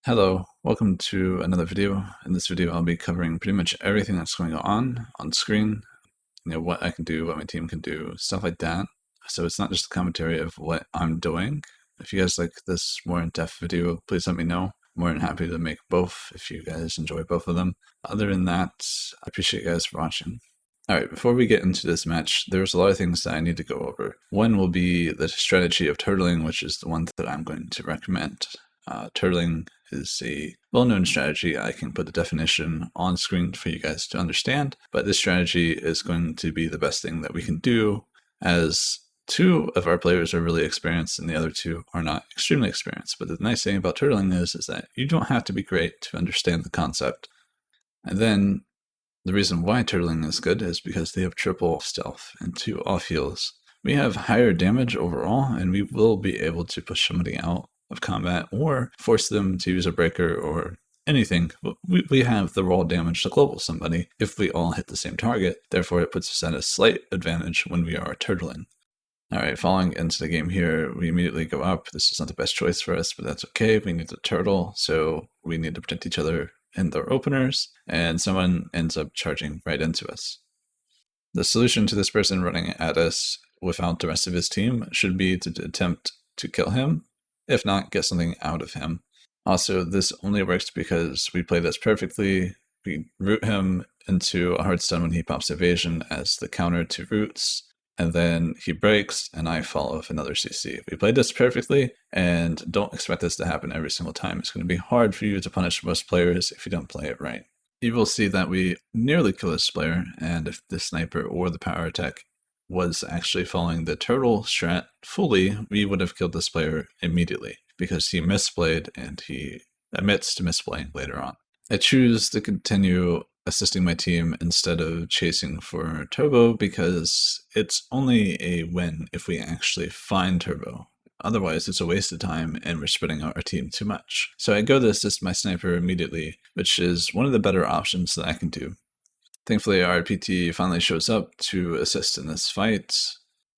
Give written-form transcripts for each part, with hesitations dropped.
Hello, welcome to another video. In this video, I'll be covering pretty much everything that's going on screen, what I can do, what my team can do, stuff like that. So it's not just a commentary of what I'm doing. If you guys like this more in-depth video, please let me know. I'm more than happy to make both if you guys enjoy both of them. Other than that, I appreciate you guys for watching. Alright, before we get into this match, there's a lot of things that I need to go over. One will be the strategy of turtling, which is the one that I'm going to recommend. Turtling is a well-known strategy. I can put the definition on screen for you guys to understand, but this strategy is going to be the best thing that we can do, as two of our players are really experienced and the other two are not extremely experienced. But the nice thing about turtling is that you don't have to be great to understand the concept. And then the reason why turtling is good is because they have triple stealth and 2 off heals. We have higher damage overall, and we will be able to push somebody out of combat or force them to use a breaker or anything. We have the raw damage to global somebody if we all hit the same target. Therefore, it puts us at a slight advantage when we are turtling. Alright, falling into the game here, we immediately go up. This is not the best choice for us, but that's okay. We need to turtle, so we need to protect each other in their openers, and someone ends up charging right into us. The solution to this person running at us without the rest of his team should be to attempt to kill him, if not, get something out of him. Also, this only works because we play this perfectly. We root him into a hard stun when he pops evasion as the counter to roots, and then he breaks and I follow with another CC. We played this perfectly, and don't expect this to happen every single time. It's going to be hard for you to punish most players if you don't play it right. You will see that we nearly kill this player, and if the sniper or the power attack was actually following the turtle strat fully, we would have killed this player immediately because he misplayed and he admits to misplaying later on. I choose to continue assisting my team instead of chasing for Turbo because it's only a win if we actually find Turbo. Otherwise, it's a waste of time and we're spreading out our team too much. So I go to assist my sniper immediately, which is one of the better options that I can do. Thankfully, our PT finally shows up to assist in this fight,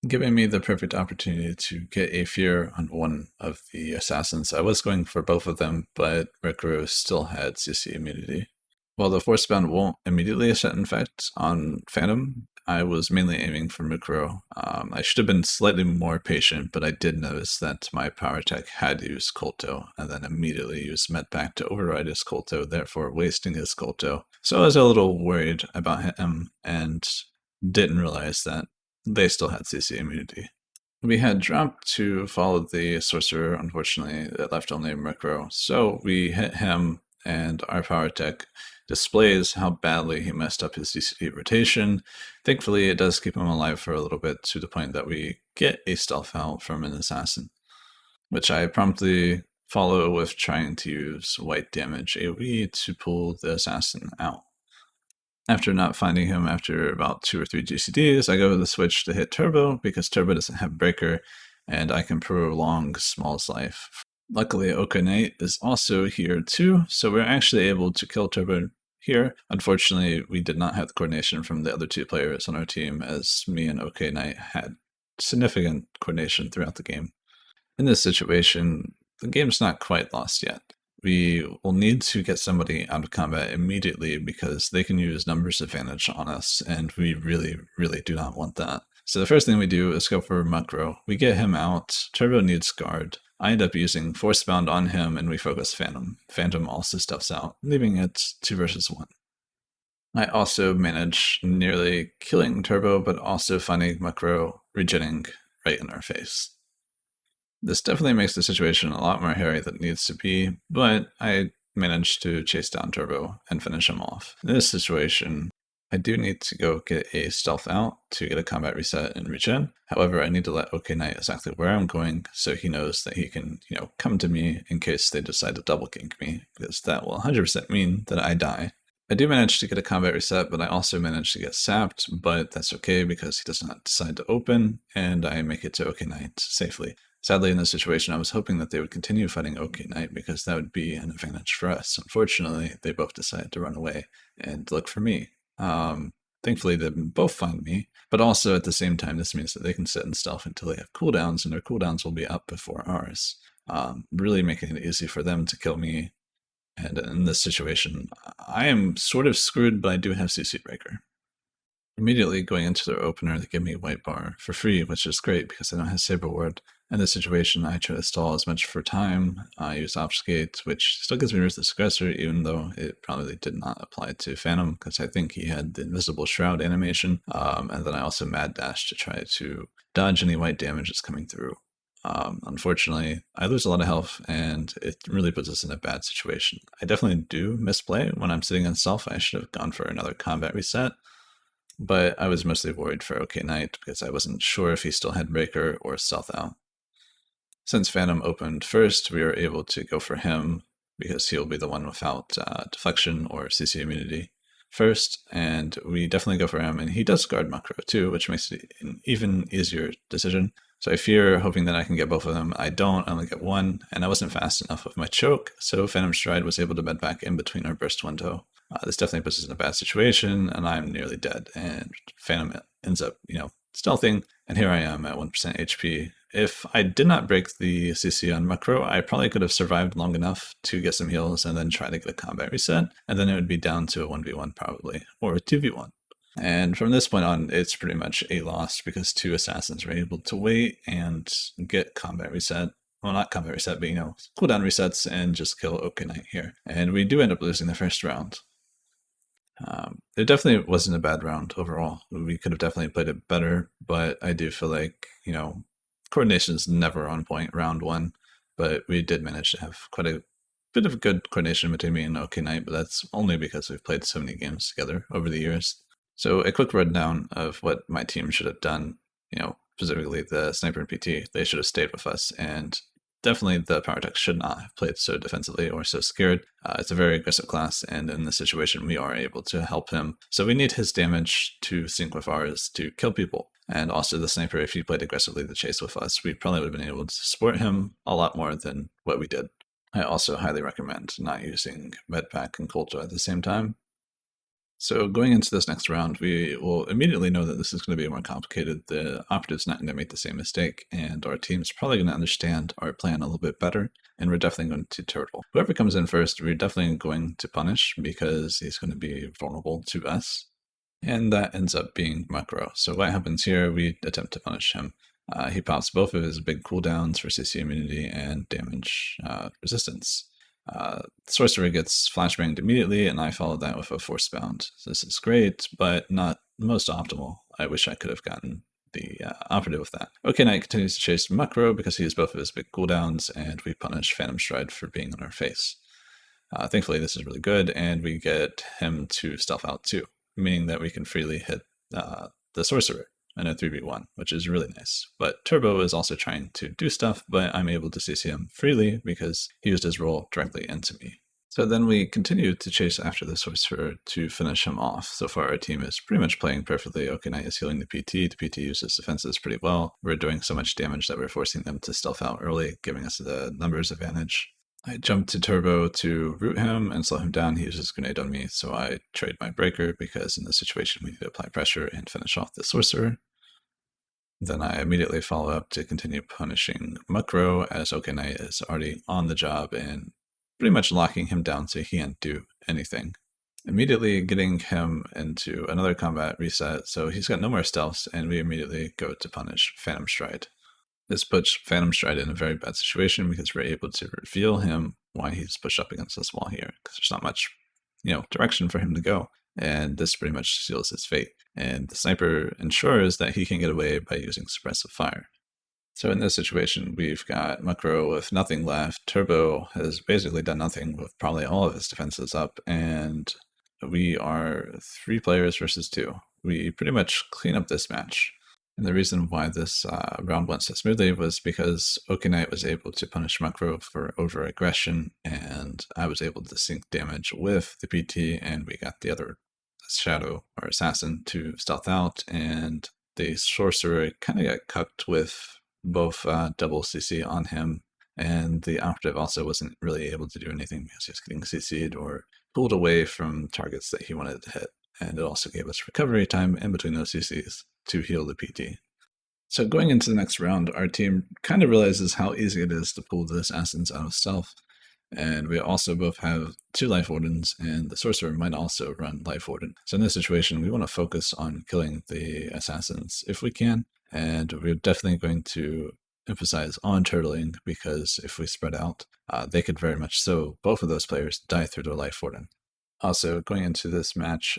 giving me the perfect opportunity to get a fear on one of the assassins. I was going for both of them, but Recro still had CC immunity. While the force bound won't immediately set in effect on Phantom, I was mainly aiming for Mukro. I should have been slightly more patient, but I did notice that my power tech had used Colto, and then immediately used Medpack to override his Colto, therefore wasting his Colto. So I was a little worried about him, and didn't realize that they still had CC immunity. We had dropped to follow the sorcerer. Unfortunately, it left only Mukro, so we hit him, and our power tech displays how badly he messed up his DCD rotation. Thankfully, it does keep him alive for a little bit, to the point that we get a stealth out from an assassin, which I promptly follow with trying to use white damage AoE to pull the assassin out. After not finding him after about 2 or 3 GCDs, I go to the switch to hit Turbo because Turbo doesn't have Breaker, and I can prolong Small's life. Luckily, OK Knight is also here too, so we're actually able to kill Turbo here. Unfortunately, we did not have the coordination from the other 2 players on our team, as me and OK Knight had significant coordination throughout the game. In this situation, the game's not quite lost yet. We will need to get somebody out of combat immediately because they can use numbers advantage on us, and we really, really do not want that. So the first thing we do is go for Mukro. We get him out. Turbo needs guard. I end up using Forcebound on him, and we focus Phantom. Phantom also stuffs out, leaving it 2 versus 1. I also manage nearly killing Turbo, but also finding Mukro regenning right in our face. This definitely makes the situation a lot more hairy than it needs to be, but I managed to chase down Turbo and finish him off. In this situation, I do need to go get a stealth out to get a combat reset and regen. However, I need to let OK Knight exactly where I'm going so he knows that he can, come to me in case they decide to double gank me, because that will 100% mean that I die. I do manage to get a combat reset, but I also managed to get sapped, but that's okay because he does not decide to open, and I make it to OK Knight safely. Sadly, in this situation, I was hoping that they would continue fighting OK Knight because that would be an advantage for us. Unfortunately, they both decided to run away and look for me. Thankfully, they both find me, but also at the same time, this means that they can sit in stealth until they have cooldowns, and their cooldowns will be up before ours, really making it easy for them to kill me And in this situation, I am sort of screwed, but I do have CC Breaker. Immediately going into their opener, they give me White Bar for free, which is great because I don't have Saber Ward. In this situation, I try to stall as much for time. I use Obfuscate, which still gives me Ruthless Aggressor, even though it probably did not apply to Phantom, because I think he had the Invisible Shroud animation. And then I also Mad Dash to try to dodge any white damage that's coming through. Unfortunately, I lose a lot of health, and it really puts us in a bad situation. I definitely do misplay when I'm sitting on Self. I should have gone for another combat reset, but I was mostly worried for OK Knight because I wasn't sure if he still had Breaker or Stealth out. Since Phantom opened first, we were able to go for him because he'll be the one without deflection or CC immunity first, and we definitely go for him, and he does guard Macro too, which makes it an even easier decision. So I fear hoping that I can get both of them. I don't, I only get one, and I wasn't fast enough with my choke, so Phantom Stride was able to bed back in between our burst window. This definitely puts us in a bad situation, and I'm nearly dead, and Phantom ends up, stealthing, and here I am at 1% HP. If I did not break the CC on Macro, I probably could have survived long enough to get some heals and then try to get a combat reset, and then it would be down to a 1v1 probably, or a 2v1. And from this point on, it's pretty much a loss because two assassins were able to wait and get combat reset. Well, not combat reset, but cooldown resets and just kill OK Knight here. And we do end up losing the first round. It definitely wasn't a bad round overall. We could have definitely played it better, but I do feel like, coordination is never on point round one, but we did manage to have quite a bit of good coordination between me and OK Knight, but that's only because we've played so many games together over the years. So a quick rundown of what my team should have done, specifically the Sniper and PT, they should have stayed with us, and definitely the Power Tech should not have played so defensively or so scared. It's a very aggressive class, and in this situation we are able to help him. So we need his damage to sync with ours to kill people. And also the Sniper, if he played aggressively the chase with us, we probably would have been able to support him a lot more than what we did. I also highly recommend not using Medpack and Colto at the same time. So going into this next round, we will immediately know that this is going to be more complicated. The operative's not going to make the same mistake, and our team's probably going to understand our plan a little bit better, and we're definitely going to turtle. Whoever comes in first, we're definitely going to punish because he's going to be vulnerable to us, and that ends up being Macro. So what happens here, we attempt to punish him. He pops both of his big cooldowns for CC immunity and damage resistance. Sorcerer gets flashbanged immediately, and I followed that with a Force Bound. So this is great, but not most optimal. I wish I could have gotten the operative with that. OK Knight continues to chase Macro because he has both of his big cooldowns, and we punish Phantom Stride for being on our face. Thankfully, this is really good, and we get him to stealth out too, meaning that we can freely hit the Sorcerer in a 3v1, which is really nice. But Turbo is also trying to do stuff, but I'm able to CC him freely because he used his roll directly into me. So then we continue to chase after the Sorcerer to finish him off. So far our team is pretty much playing perfectly. OK Knight is healing the PT. The PT uses defenses pretty well. We're doing so much damage that we're forcing them to stealth out early, giving us the numbers advantage. I jump to Turbo to root him and slow him down. He uses Grenade on me, so I trade my Breaker because in this situation we need to apply pressure and finish off the Sorcerer. Then I immediately follow up to continue punishing Macro as OK Knight is already on the job and pretty much locking him down so he can't do anything. Immediately getting him into another combat reset, so he's got no more stealths, and we immediately go to punish Phantom Stride. This puts Phantom Stride in a very bad situation because we're able to reveal him why he's pushed up against this wall here, because there's not much, direction for him to go. And this pretty much seals his fate. And the Sniper ensures that he can get away by using suppressive fire. So in this situation, we've got Macro with nothing left. Turbo has basically done nothing with probably all of his defenses up, and we are 3 players versus 2. We pretty much clean up this match. And the reason why this round went so smoothly was because OK Knight was able to punish Macro for over-aggression, and I was able to sync damage with the PT, and we got the other Shadow or Assassin to stealth out, and the Sorcerer kind of got cucked with both double CC on him, and the Operative also wasn't really able to do anything because he was getting CC'd or pulled away from targets that he wanted to hit. And it also gave us recovery time in between those CCs to heal the PT. So going into the next round, our team kind of realizes how easy it is to pull the Assassins out of stealth. And we also both have 2 Life Wardens, and the Sorcerer might also run Life Warden. So in this situation, we want to focus on killing the assassins if we can, and we're definitely going to emphasize on turtling, because if we spread out, they could very much so, both of those players, die through their Life Warden. Also, going into this match,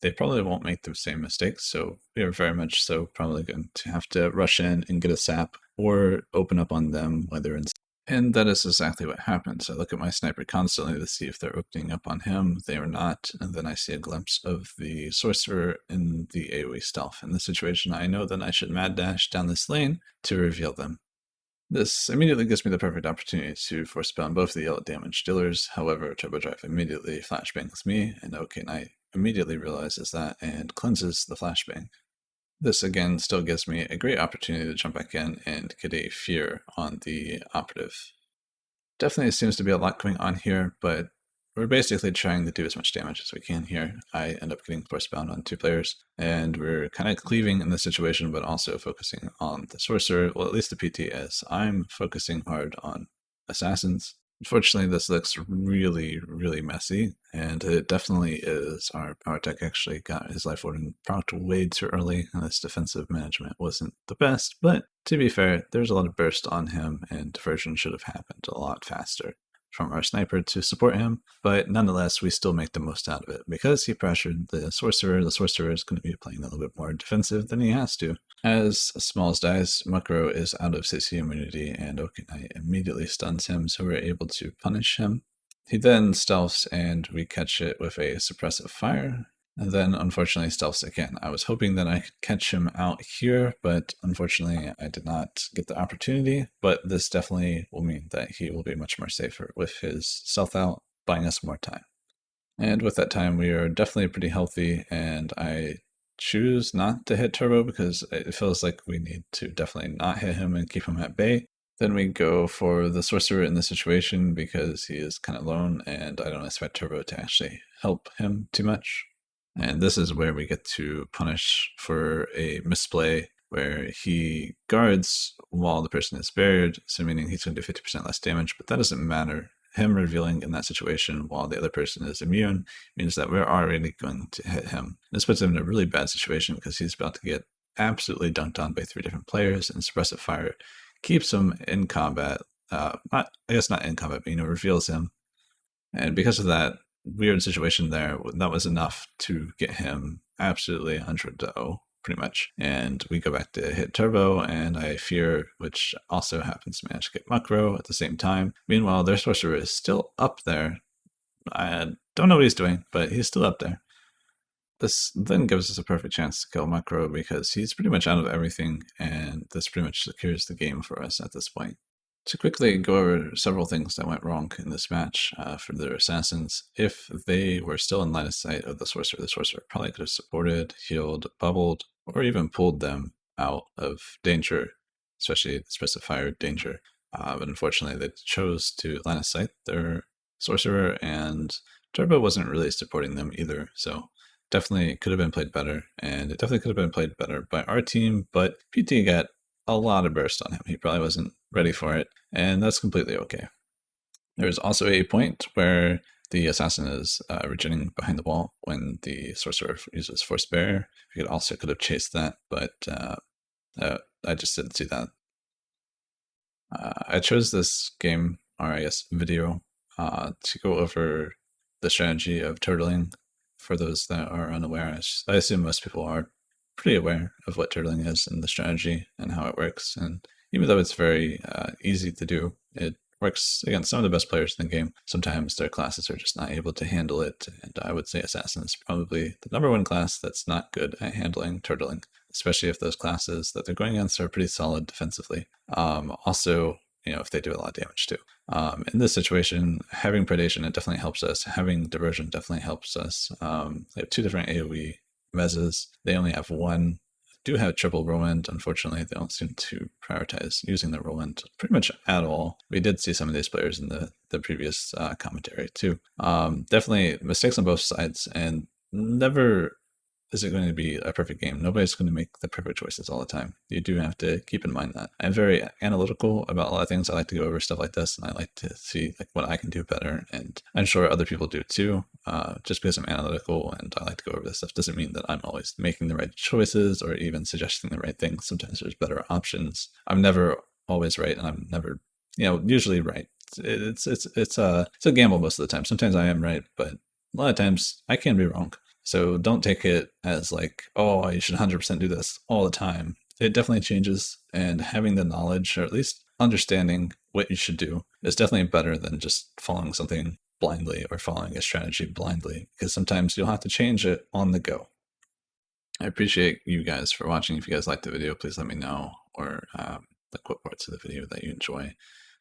they probably won't make the same mistakes, so we are very much so probably going to have to rush in and get a sap or open up on them, whether it's. And that is exactly what happens. I look at my sniper constantly to see if they're opening up on him. They are not, and then I see a glimpse of the sorcerer in the AoE stealth. In this situation, I know that I should mad dash down this lane to reveal them. This immediately gives me the perfect opportunity to force spawn both the yellow damage dealers. However, Turbo Drive immediately flashbangs me, and OK Knight immediately realizes that and cleanses the flashbang. This again still gives me a great opportunity to jump back in and get a fear on the operative. Definitely seems to be a lot going on here, but we're basically trying to do as much damage as we can here. I end up getting force bound on 2 players, and we're kind of cleaving in this situation, but also focusing on the sorcerer. Well, at least the PT is. I'm focusing hard on assassins. Unfortunately, this looks really, really messy, and it definitely is. Our power tech actually got his Life Warden procced way too early, and his defensive management wasn't the best, but to be fair, there's a lot of burst on him, and diversion should have happened a lot faster from our sniper to support him, but nonetheless, we still make the most out of it. Because he pressured the sorcerer is going to be playing a little bit more defensive than he has to. As Smalls dies, Mukro is out of CC immunity, and OK Knight immediately stuns him, so we're able to punish him. He then stealths, and we catch it with a suppressive fire. And then, unfortunately, stealths again. I was hoping that I could catch him out here, but unfortunately, I did not get the opportunity. But this definitely will mean that he will be much more safer with his stealth out, buying us more time. And with that time, we are definitely pretty healthy, and I choose not to hit Turbo because it feels like we need to definitely not hit him and keep him at bay. Then we go for the sorcerer in this situation because he is kind of lone, and I don't expect Turbo to actually help him too much. And this is where we get to punish for a misplay where he guards while the person is buried, so meaning he's going to do 50% less damage, but that doesn't matter. Him revealing in that situation while the other person is immune means that we're already going to hit him. This puts him in a really bad situation because he's about to get absolutely dunked on by 3 different players, and suppressive fire keeps him in combat. Not in combat, but reveals him. And because of that weird situation there, that was enough to get him absolutely 100-0, pretty much. And we go back to hit Turbo, and I fear, which also happens to manage to get Mukro at the same time. Meanwhile, their sorcerer is still up there. I don't know what he's doing, but he's still up there. This then gives us a perfect chance to kill Mukro because he's pretty much out of everything, and this pretty much secures the game for us at this point. To quickly go over several things that went wrong in this match for their assassins, if they were still in line of sight of the sorcerer probably could have supported, healed, bubbled, or even pulled them out of danger, especially specified danger. But unfortunately, they chose to line of sight their sorcerer, and Turbo wasn't really supporting them either, so definitely could have been played better, and it definitely could have been played better by our team, but PT got a lot of burst on him. He probably wasn't ready for it, and that's completely okay. There's also a point where the assassin is regenerating behind the wall when the sorcerer uses force barrier. We could have chased that, but I just didn't see that. I chose this game, or I guess video, to go over the strategy of turtling. For those that are unaware, I assume most people are pretty aware of what turtling is and the strategy and how it works. And even though it's very easy to do, it works against some of the best players in the game. Sometimes their classes are just not able to handle it, and I would say Assassin is probably the #1 class that's not good at handling turtling, especially if those classes that they're going against are pretty solid defensively. Also, if they do a lot of damage too. In this situation, having predation, it definitely helps us. Having diversion definitely helps us. They have 2 different AoE mezzas. They only have 1. Do have triple whirlwind. Unfortunately, they don't seem to prioritize using the whirlwind pretty much at all. We did see some of these players in the previous commentary too. Definitely mistakes on both sides, and never is it going to be a perfect game? Nobody's going to make the perfect choices all the time. You do have to keep in mind that. I'm very analytical about a lot of things. I like to go over stuff like this, and I like to see like what I can do better, and I'm sure other people do too. Just because I'm analytical and I like to go over this stuff doesn't mean that I'm always making the right choices or even suggesting the right things. Sometimes there's better options. I'm never always right, and I'm never, usually right. It's a gamble most of the time. Sometimes I am right, but a lot of times I can be wrong. So don't take it as like, oh, you should 100% do this all the time. It definitely changes, and having the knowledge, or at least understanding what you should do, is definitely better than just following something blindly or following a strategy blindly, because sometimes you'll have to change it on the go. I appreciate you guys for watching. If you guys liked the video, please let me know, or like what parts of the video that you enjoy.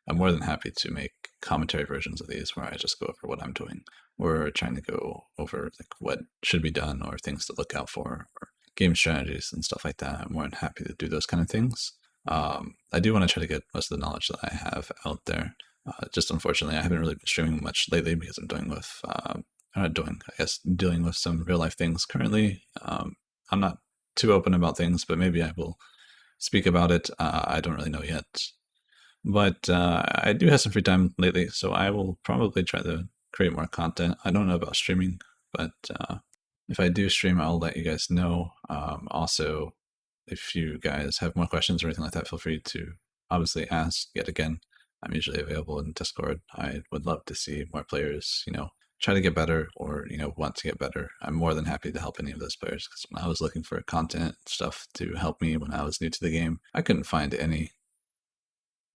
I'm more than happy to make commentary versions of these where I just go over what I'm doing. We're trying to go over like what should be done or things to look out for or game strategies and stuff like that. I'm more than happy to do those kind of things. I do want to try to get most of the knowledge that I have out there. Just unfortunately, I haven't really been streaming much lately because I'm dealing with some real life things currently. I'm not too open about things, but maybe I will speak about it. I don't really know yet. But I do have some free time lately, so I will probably try to create more content. I don't know about streaming, but if I do stream, I'll let you guys know. Also, if you guys have more questions or anything like that, feel free to obviously ask yet again. I'm usually available in Discord. I would love to see more players, try to get better or, want to get better. I'm more than happy to help any of those players, because when I was looking for content stuff to help me when I was new to the game, I couldn't find any.